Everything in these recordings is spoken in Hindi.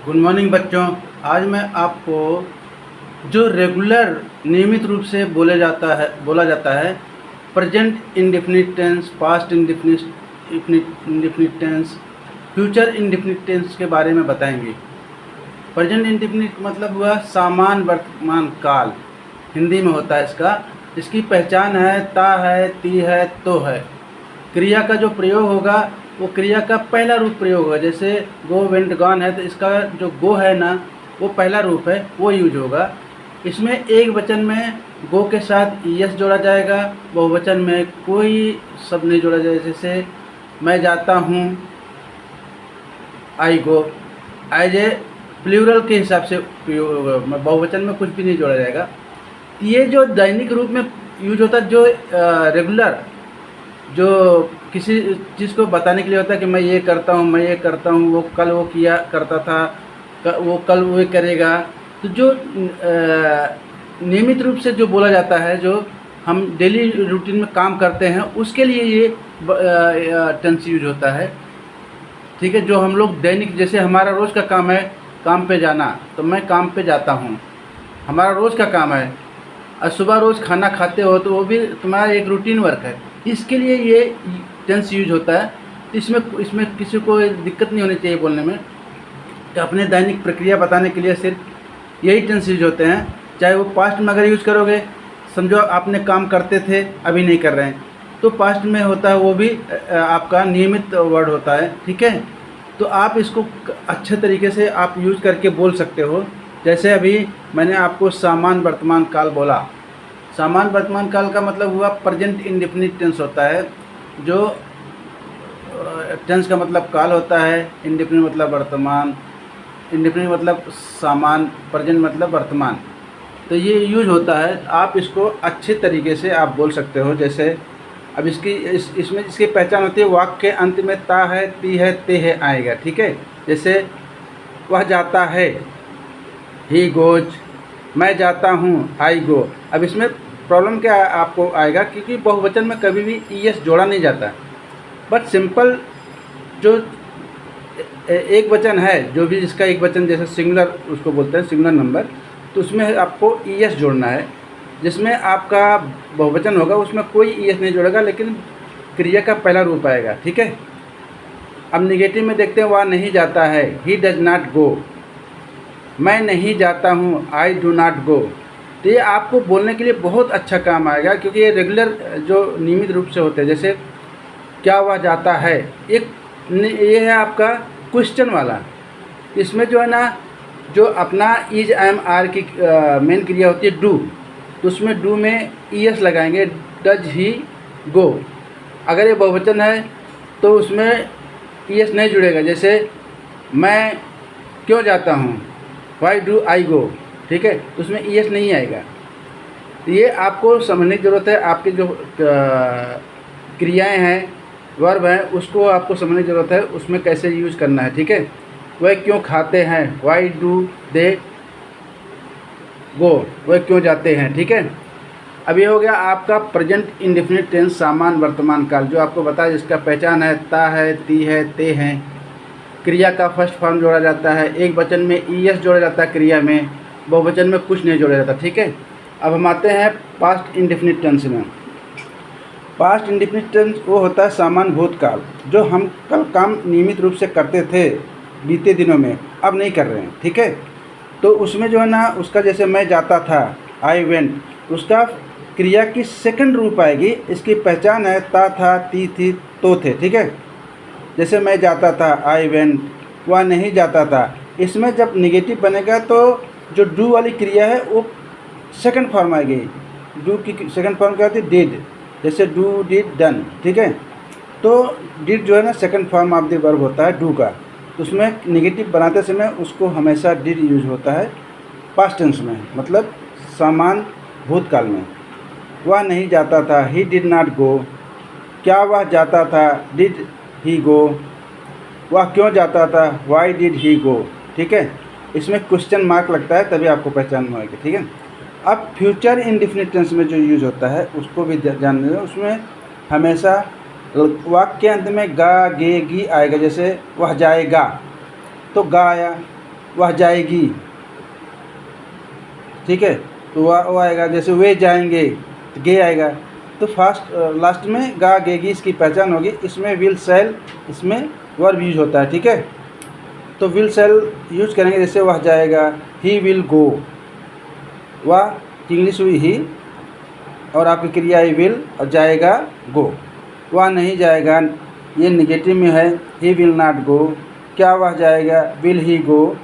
गुड मॉर्निंग बच्चों। आज मैं आपको जो रेगुलर नियमित रूप से बोला जाता है present indefinite tense, past indefinite tense, future indefinite tense के बारे में बताएंगे। प्रेजेंट इंडेफिनिट मतलब हुआ सामान्य वर्तमान काल, हिंदी में होता है इसकी पहचान है ता है, ती है, तो है। क्रिया का जो प्रयोग होगा वो क्रिया का पहला रूप प्रयोग होगा। जैसे गो, वेंट, गॉन है तो इसका जो गो है ना वो पहला रूप है, वो यूज होगा। इसमें एक वचन में गो के साथ यस जोड़ा जाएगा, बहुवचन में कोई शब्द नहीं जोड़ा जाएगा। जैसे मैं जाता हूँ, आई गो, एज ए प्लूरल के हिसाब से बहुवचन में कुछ भी नहीं जोड़ा जाएगा। ये जो दैनिक रूप में यूज होता है, जो रेगुलर जो किसी चीज़ को बताने के लिए होता है कि मैं ये करता हूँ, मैं ये करता हूँ, वो कल वो किया करता था, वो कल वो करेगा। तो जो नियमित रूप से जो बोला जाता है, जो हम डेली रूटीन में काम करते हैं, उसके लिए ये टेंस यूज होता है। ठीक है, जो हम लोग दैनिक, जैसे हमारा रोज़ का काम है काम पे जाना, तो मैं काम पे जाता हूँ, हमारा रोज़ का काम है। और सुबह रोज़ खाना खाते हो तो वो भी तुम्हारा एक रूटीन वर्क है, इसके लिए ये टेंस यूज होता है। इसमें किसी को दिक्कत नहीं होनी चाहिए बोलने में कि अपने दैनिक प्रक्रिया बताने के लिए सिर्फ यही टेंस यूज होते हैं। चाहे वो पास्ट में अगर यूज करोगे, समझो आपने काम करते थे अभी नहीं कर रहे हैं, तो पास्ट में होता है, वो भी आपका नियमित वर्ड होता है। ठीक है, तो आप इसको अच्छे तरीके से आप यूज करके बोल सकते हो। जैसे अभी मैंने आपको सामान्य वर्तमान काल बोला। सामान्य वर्तमान काल का मतलब हुआ प्रेजेंट इंडेफिनिट टेंस होता है। जो टेंस का मतलब काल होता है, इंडेफिनिट मतलब वर्तमान, इंडेफिनिट मतलब सामान्य, प्रेजेंट मतलब वर्तमान। तो ये यूज होता है, आप इसको अच्छे तरीके से आप बोल सकते हो। जैसे अब इसमें इसकी पहचान होती है, वाक्य के अंत में ता है, ती है, ते है आएगा। ठीक है, जैसे वह जाता है, ही गोज, मैं जाता हूँ, आई गो। अब इसमें प्रॉब्लम क्या आपको आएगा, क्योंकि बहुवचन में कभी भी ईएस जोड़ा नहीं जाता। बट सिंपल जो एक वचन है, जो भी जिसका एक वचन जैसे सिंगुलर उसको बोलते हैं, सिंगुलर नंबर, तो उसमें आपको ईएस जोड़ना है। जिसमें आपका बहुवचन होगा उसमें कोई ईएस नहीं जोड़ेगा, लेकिन क्रिया का पहला रूप आएगा। ठीक है, अब निगेटिव में देखते हैं, वह नहीं जाता है, ही डज नॉट गो, मैं नहीं जाता हूँ, आई डू नॉट गो। तो ये आपको बोलने के लिए बहुत अच्छा काम आएगा, क्योंकि ये रेगुलर जो नियमित रूप से होते हैं। जैसे क्या वह जाता है, ये है आपका क्वेश्चन वाला। इसमें जो है ना, जो अपना इज, एम, आर की मेन क्रिया होती है डू, तो उसमें डू में ईएस लगाएंगे, डज ही गो। अगर ये बहुवचन है तो उसमें ईएस नहीं जुड़ेगा। जैसे मैं क्यों जाता हूँ, वाई डू आई गो। ठीक है, तो उसमें ईएस नहीं आएगा। तो ये आपको समझने की ज़रूरत है। आपके जो क्रियाएं हैं, वर्ब हैं, उसको आपको समझने की ज़रूरत है, उसमें कैसे यूज़ करना है। ठीक है, वह क्यों खाते हैं, वाई डू दे गो, वह क्यों जाते हैं। ठीक है, अब ये हो गया आपका प्रेजेंट इंडेफिनिट टेंस, सामान्य वर्तमान काल, जो आपको बताया, जिसका पहचान है ता है, ती है, ते हैं। क्रिया का फर्स्ट फॉर्म जोड़ा जाता है, एक वचन में ईएस जोड़ा जाता है क्रिया में, बहुवचन में कुछ नहीं जोड़ा जाता। ठीक है, अब हम आते हैं पास्ट इंडेफिनिट टेंस में। पास्ट इंडेफिनिट टेंस वो होता है सामान्य भूतकाल, जो हम कल काम नियमित रूप से करते थे बीते दिनों में, अब नहीं कर रहे हैं। ठीक है, तो उसमें जो है ना, उसका जैसे मैं जाता था, आई वेंट, उसका क्रिया की सेकंड रूप आएगी। इसकी पहचान है ता था, ती थी, तो थे। ठीक है, जैसे मैं जाता था, आई वेंट, वह नहीं जाता था। इसमें जब निगेटिव बनेगा तो जो डू वाली क्रिया है वो सेकंड फॉर्म आएगी। डू की सेकंड फॉर्म क्या होती है, डिड। जैसे डू, डिड, डन। ठीक है, तो डिड जो है ना second form of the verb होता है डू का, तो उसमें निगेटिव बनाते समय उसको हमेशा डिड यूज होता है पास्ट टेंस में, मतलब सामान्य भूतकाल में। वह नहीं जाता था, ही डिड नॉट गो। क्या वह जाता था, डिड ही गो। वह क्यों जाता था, वाई डिड ही गो। ठीक है, इसमें क्वेश्चन मार्क लगता है, तभी आपको पहचान होगी। ठीक है, अब फ्यूचर इंडेफिनिट टेंस में जो यूज होता है उसको भी जान लें। उसमें हमेशा वाक्य के अंत में गा, गे, गी आएगा। जैसे वह जाएगा, तो गा आया, वह जाएगी, ठीक है। तो वो आएगा, जैसे वे जाएंगे तो गे आएगा। तो फास्ट लास्ट में गा गेगी इसकी पहचान होगी। इसमें विल सेल, इसमें वर्ब यूज होता है, ठीक है। तो विल सेल यूज करेंगे, जैसे वह जाएगा, ही विल गो, वह इंग्लिश हुई ही और आपकी क्रिया है विल और जाएगा गो। वह नहीं जाएगा, ये निगेटिव में है, ही विल नॉट गो। क्या वह जाएगा, विल ही गो।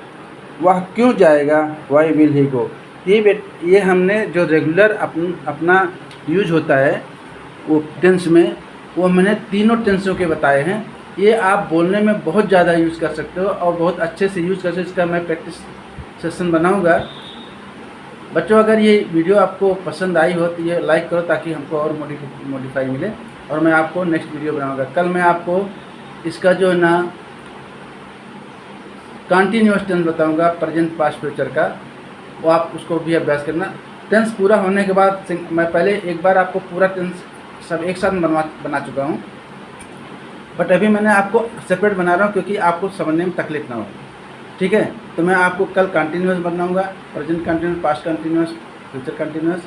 वह क्यों जाएगा, वाई विल ही गो। ये हमने जो रेगुलर अपना यूज होता है वो टेंस में, वो मैंने तीनों टेंसों के बताए हैं। ये आप बोलने में बहुत ज़्यादा यूज़ कर सकते हो और बहुत अच्छे से यूज़ कर सकते हो। इसका मैं प्रैक्टिस सेशन बनाऊंगा। बच्चों, अगर ये वीडियो आपको पसंद आई हो तो ये लाइक करो ताकि हमको और मॉडिफाई मिले, और मैं आपको नेक्स्ट वीडियो बनाऊंगा। कल मैं आपको इसका जो है ना कंटिन्यूअस टेंस बताऊंगा, प्रेजेंट पास्ट फ्यूचर का, वो आप उसको भी अभ्यास करना। टेंस पूरा होने के बाद मैं पहले एक बार आपको पूरा टेंस सब एक साथ बना चुका हूँ, बट अभी मैंने आपको सेपरेट बना रहा हूँ क्योंकि आपको समझने में तकलीफ ना हो, ठीक है। तो मैं आपको कल कंटिन्यूअस बनाऊंगा, present continuous, past continuous, future continuous,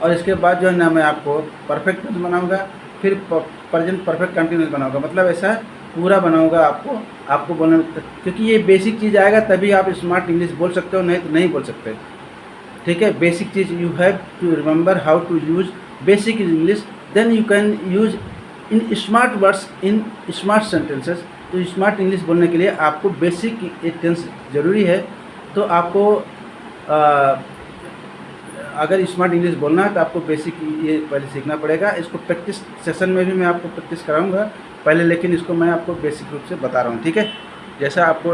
और इसके बाद जो है ना मैं आपको परफेक्ट टेंस बनाऊंगा, फिर प्रेजेंट परफेक्ट कंटिन्यूअस बनाऊंगा। मतलब ऐसा पूरा बनाऊंगा आपको बोलने में, क्योंकि ये बेसिक चीज़ आएगा तभी आप स्मार्ट इंग्लिश बोल सकते हो, नहीं तो नहीं बोल सकते, ठीक है। बेसिक चीज़ you have to remember how to use basic English, then you can use in smart words in smart sentences. तो स्मार्ट इंग्लिश बोलने के लिए आपको बेसिक टेंस ज़रूरी है। तो आपको अगर स्मार्ट इंग्लिश बोलना है तो आपको बेसिक ये पहले सीखना पड़ेगा। इसको प्रैक्टिस सेशन में भी मैं आपको प्रैक्टिस कराऊंगा पहले, लेकिन इसको मैं आपको बेसिक रूप से बता रहा हूँ, ठीक है। जैसा आपको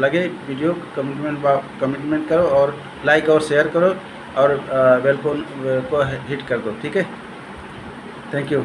लगे वीडियो कमेंटमेंट करो और लाइक और शेयर करो और बेल को हिट कर दो, ठीक है। Thank you.